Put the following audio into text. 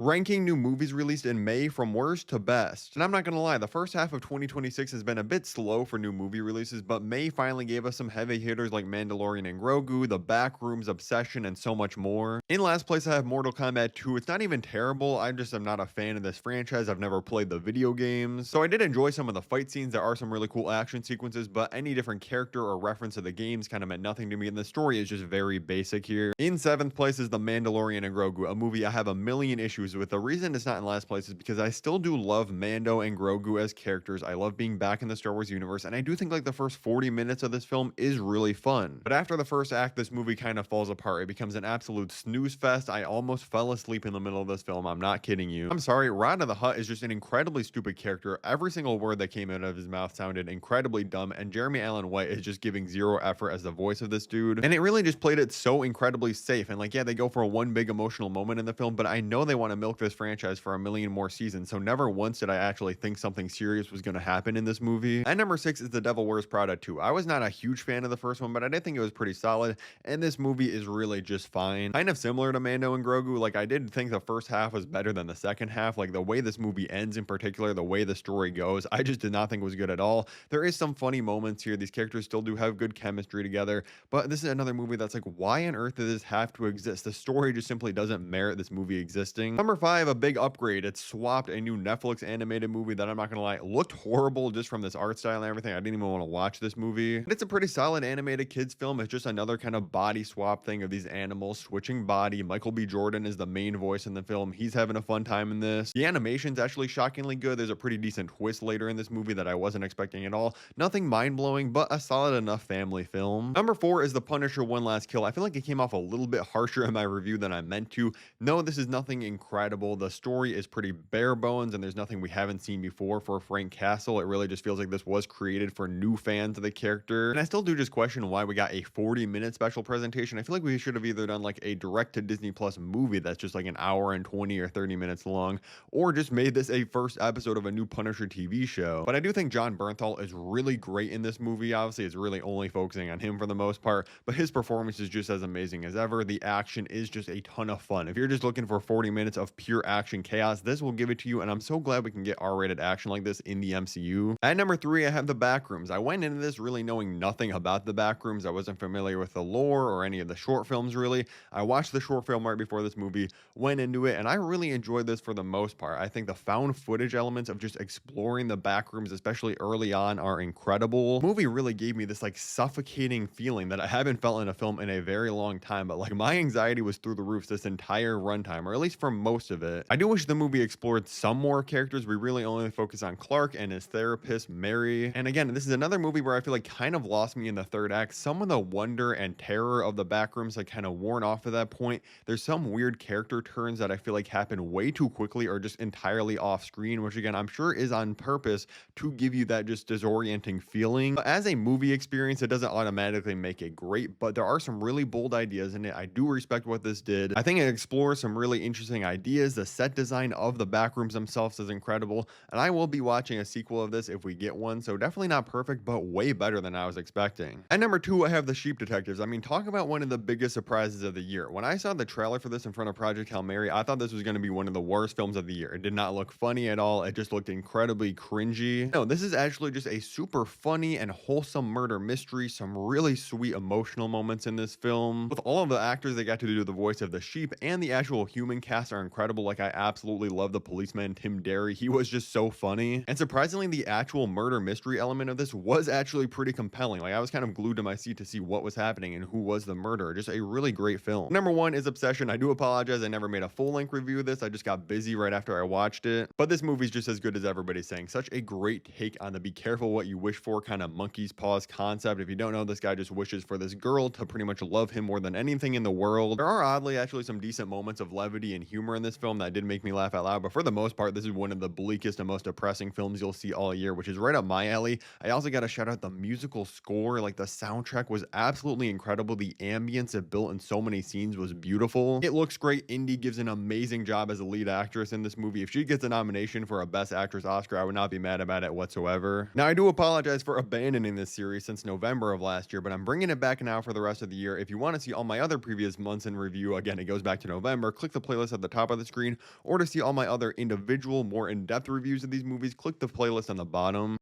ranking new movies released in May from worst to best. And I'm not gonna lie, the first half of 2026 has been a bit slow for new movie releases, but May finally gave us some heavy hitters like Mandalorian and Grogu, The Backrooms, Obsession, and so much more. In last place, I have Mortal Kombat 2. It's not even terrible, I just am not a fan of this franchise. I've never played the video games. So I did enjoy some of the fight scenes. There are some really cool action sequences, but any different character or reference to the games kind of meant nothing to me, and the story is just very basic here. In 7th place is The Mandalorian and Grogu, a movie I have a million issues with. The reason it's not in last place is because I still do love Mando and Grogu as characters. I love being back in the Star Wars universe, and I do think like the first 40 minutes of this film is really fun. But after the first act, this movie kind of falls apart. It becomes an absolute snooze fest. I almost fell asleep in the middle of this film. I'm not kidding you. I'm sorry, Rod of the Hutt is just an incredibly stupid character. Every single word that came out of his mouth sounded incredibly dumb, and Jeremy Allen White is just giving zero effort as the voice of this dude. And it really just played it so incredibly safe. And like, yeah, they go for one big emotional moment in the film, but I know they want to milk this franchise for a million more seasons, so never once did I actually think something serious was going to happen in this movie. And number 6 is The Devil Wears Prada 2. I was not a huge fan of the first one, but I did think it was pretty solid, and this movie is really just fine. Kind of similar to Mando and Grogu, like I did think the first half was better than the second half. Like the way this movie ends in particular, the way the story goes, I just did not think was good at all. There is some funny moments here. These characters still do have good chemistry together, but this is another movie that's like, why on earth does this have to exist? The story just simply doesn't merit this movie existing. Number 5, a big upgrade. It swapped a new Netflix animated movie that, I'm not gonna lie, looked horrible just from this art style and everything. I didn't even want to watch this movie. But it's a pretty solid animated kids film. It's just another kind of body swap thing of these animals switching body. Michael B. Jordan is the main voice in the film. He's having a fun time in this. The animation's actually shockingly good. There's a pretty decent twist later in this movie that I wasn't expecting at all. Nothing mind-blowing, but a solid enough family film. Number 4 is The Punisher: One Last Kill. I feel like it came off a little bit harsher in my review than I meant to. No, this is nothing incredible. The story is pretty bare bones, and there's nothing we haven't seen before for Frank Castle. It really just feels like this was created for new fans of the character. And I still do just question why we got a 40-minute special presentation. I feel like we should have either done like a direct to Disney Plus movie that's just like an hour and 20 or 30 minutes long, or just made this a first episode of a new Punisher TV show. But I do think John Bernthal is really great in this movie. Obviously, it's really only focusing on him for the most part, but his performance is just as amazing as ever. The action is just a ton of fun. If you're just looking for 40 minutes of pure action chaos, this will give it to you, and I'm so glad we can get R-rated action like this in the MCU. At number 3, I have The Backrooms. I went into this really knowing nothing about The Backrooms. I wasn't familiar with the lore or any of the short films really. I watched the short film right before this movie, went into it, and I really enjoyed this for the most part. I think the found footage elements of just exploring the backrooms, especially early on, are incredible. The movie really gave me this like suffocating feeling that I haven't felt in a film in a very long time, but like my anxiety was through the roof this entire runtime, or at least for most of it. I do wish the movie explored some more characters. We really only focus on Clark and his therapist, Mary. And again, this is another movie where I feel like kind of lost me in the third act. Some of the wonder and terror of the backrooms like kind of worn off at that point. There's some weird character turns that I feel like happen way too quickly or just entirely off screen, which again, I'm sure is on purpose to give you that just disorienting feeling. But as a movie experience, it doesn't automatically make it great, but there are some really bold ideas in it. I do respect what this did. I think it explores some really interesting ideas. The set design of the backrooms themselves is incredible, and I will be watching a sequel of this if we get one, so definitely not perfect, but way better than I was expecting. At number 2, I have The Sheep Detectives. I mean, talk about one of the biggest surprises of the year. When I saw the trailer for this in front of Project Hail Mary, I thought this was going to be one of the worst films of the year. It did not look funny at all. It just looked incredibly cringy. No, this is actually just a super funny and wholesome murder mystery. Some really sweet emotional moments in this film. With all of the actors that got to do the voice of the sheep and the actual human cast are incredible. Like, I absolutely love the policeman Tim Derry. He was just so funny. And surprisingly, the actual murder mystery element of this was actually pretty compelling. Like, I was kind of glued to my seat to see what was happening and who was the murderer. Just a really great film. Number 1 is Obsession. I do apologize, I never made a full-length review of this. I just got busy right after I watched it. But this movie's just as good as everybody's saying. Such a great take on the be careful what you wish for kind of monkey's paws concept. If you don't know, this guy just wishes for this girl to pretty much love him more than anything in the world. There are oddly actually some decent moments of levity and humor in this film that did make me laugh out loud, but for the most part, this is one of the bleakest and most depressing films you'll see all year, which is right up my alley. I also got to shout out the musical score. Like, the soundtrack was absolutely incredible. The ambience it built in so many scenes was beautiful. It looks great. Indy gives an amazing job as a lead actress in this movie. If she gets a nomination for a Best Actress Oscar, I would not be mad about it whatsoever. Now, I do apologize for abandoning this series since November of last year, but I'm bringing it back now for the rest of the year. If you want to see all my other previous months in review, again, it goes back to November. Click the playlist at the top top of the screen, or to see all my other individual, more in-depth reviews of these movies, click the playlist on the bottom.